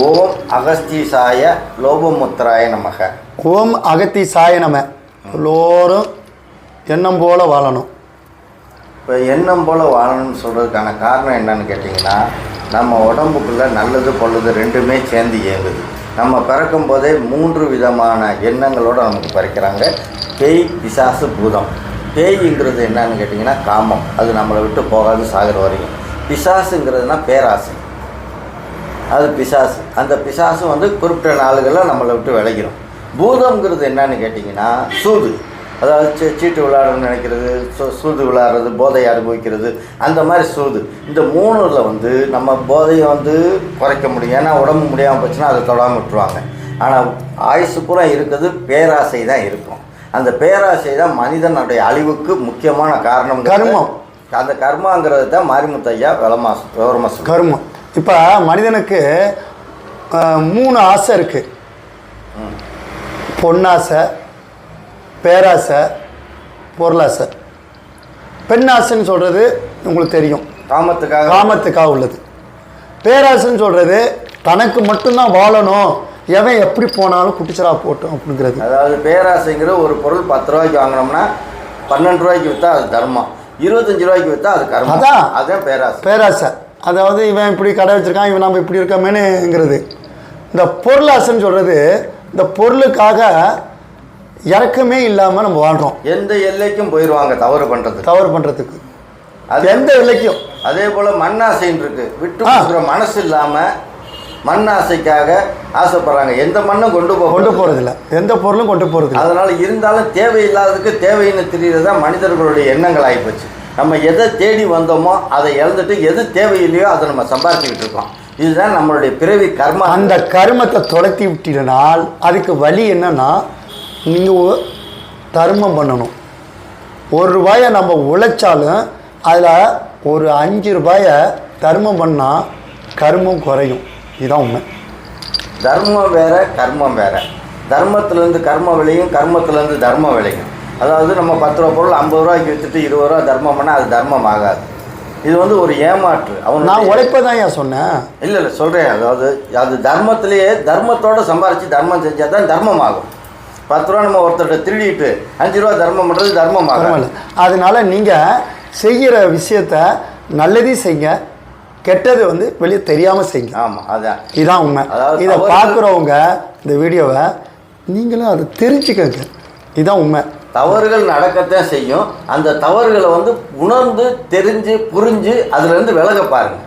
ஓம் அகஸ்தீசாய லோபமுத்ராய நமக. ஓம் அகத்தீசாய நம. எல்லோரும் எண்ணம் போல் வாழணும். இப்போ எண்ணம் போல் வாழணும்னு சொல்கிறதுக்கான காரணம் என்னன்னு கேட்டிங்கன்னா, நம்ம உடம்புக்குள்ளே நல்லது பொழுது ரெண்டுமே சேர்ந்து இயங்குது. நம்ம பிறக்கும் போதே 3 விதமான எண்ணங்களோடு நமக்கு பறிக்கிறாங்க. பேய், பிசாசு, பூதம். பேய்ங்கிறது என்னன்னு கேட்டிங்கன்னா காமம், அது நம்மளை விட்டு போகாது சாகிற வரைக்கும். பிசாசுங்கிறதுனா பேராசை, அது பிசாசு. அந்த பிசாசு வந்து குறிப்பிட்ட நாளுகளில் நம்மளை விட்டு விளைக்கிறோம். பூதம்ங்கிறது என்னன்னு கேட்டிங்கன்னா சூது, அதாவது சீட்டு விளையாடுறதுன்னு நினைக்கிறது, சூது விளையாடுறது, போதையை அனுபவிக்கிறது, அந்த மாதிரி சூது. இந்த 3ல் வந்து நம்ம போதையை வந்து குறைக்க முடியும். ஏன்னா உடம்பு முடியாமல் போச்சுன்னா அதை தொடாமல் விட்டுருவாங்க. ஆனால் ஆயுசு பூரா இருக்கிறது பேராசை தான் இருக்கும். அந்த பேராசை தான் மனிதனுடைய அழிவுக்கு முக்கியமான காரணம். கர்மம். அந்த கர்மாங்கிறது தான் மாரிமுத்தையா விவரமாக கர்மம். இப்போ மனிதனுக்கு 3 ஆசை இருக்குது. பொன்னாசை, பேராசை, பொருளாசை. பெண்ணாசைன்னு சொல்கிறது உங்களுக்கு தெரியும், காமத்துக்காக உள்ளது. பேராசைன்னு சொல்கிறது தனக்கு மட்டும்தான் வாழணும், எவன் எப்படி போனாலும் குட்டிச்சரா போட்டோம் அப்படிங்கிறது. அதாவது பேராசைங்கிற ஒரு பொருள் 10 ரூபாய்க்கு வாங்கினோம்னா 12 ரூபாய்க்கு விற்றா அது தர்மம், 25 ரூபாய்க்கு விற்றா அது கர்மம். அதான் பேராசை. அதாவது இவன் இப்படி கடை வச்சுருக்கான், இவன் நம்ம இப்படி இருக்கமேனுங்கிறது. இந்த பொருளாசைன்னு சொல்கிறது இந்த பொருளுக்காக இறக்கமே இல்லாமல் நம்ம வாழ்கிறோம். எந்த எல்லைக்கும் போயிடுவாங்க தவறு பண்ணுறதுக்கு எந்த எல்லைக்கும். அதே போல் மண்ணாசைன்னு இருக்குது, விட்டு கொடுக்குற மனசு இல்லாமல் மண் ஆசைக்காக ஆசைப்படுறாங்க. எந்த மண்ணும் கொண்டு போகிறதில்ல, எந்த பொருளும் கொண்டு போகிறது. அதனால் இருந்தாலும் தேவையில்லாததுக்கு தேவைன்னு தெரிகிறது தான் மனிதர்களுடைய எண்ணங்கள் ஆகிப்போச்சு. நம்ம எதை தேடி வந்தோமோ அதை இழந்துட்டு எது தேவையில்லையோ அதை நம்ம சம்பாதிச்சுக்கிட்டு இருக்கோம். இதுதான் நம்மளுடைய பிறவி கர்மா. அந்த கர்மத்தை தொலைத்தி விட்டினால் அதுக்கு வழி என்னன்னா, நீங்கள் தர்மம் பண்ணணும். 1 ரூபாயை நம்ம உழைச்சாலும் அதில் ஒரு 5 ரூபாயை தர்மம் பண்ணால் கர்மம் குறையும். இதுதான் உண்மை. தர்மம் வேற, கர்மம் வேற. தர்மத்திலேருந்து கர்மம் விளையும், கர்மத்திலேருந்து தர்மம் விளையும். அதாவது நம்ம 10 ரூபா பொருள் 50 ரூபாய்க்கு விற்றுட்டு 20 ரூபா தர்மம் பண்ணால் அது தர்மம் ஆகாது. இது வந்து ஒரு ஏமாற்று. நான் உழைப்பை தான் ஏன் சொன்னேன். இல்லை சொல்கிறேன். அதாவது அது தர்மத்திலேயே தர்மத்தோடு சம்பாரித்து தர்மம் செஞ்சால் தான் தர்மம் ஆகும். 10 ரூபா நம்ம ஒருத்தர்கிட்ட திருடிட்டு 5 ரூபா தர்மம் பண்ணுறது தர்மம் ஆகும். அதனால் நீங்கள் செய்கிற விஷயத்த நல்லதையும் செய்யுங்க, கெட்டது வந்து வெளியே தெரியாமல் செய்யுங்க. ஆமாம், இதுதான் உண்மை. இதை பார்க்குறவங்க இந்த வீடியோவை நீங்களும் அதை தெரிஞ்சுக்கங்க. இதுதான் உண்மை. தவறுகள் நடக்கத்தான் செய்யும். அந்த தவறுகளை வந்து உணர்ந்து தெரிஞ்சு புரிஞ்சு அதுலேருந்து விலக பாருங்கள்.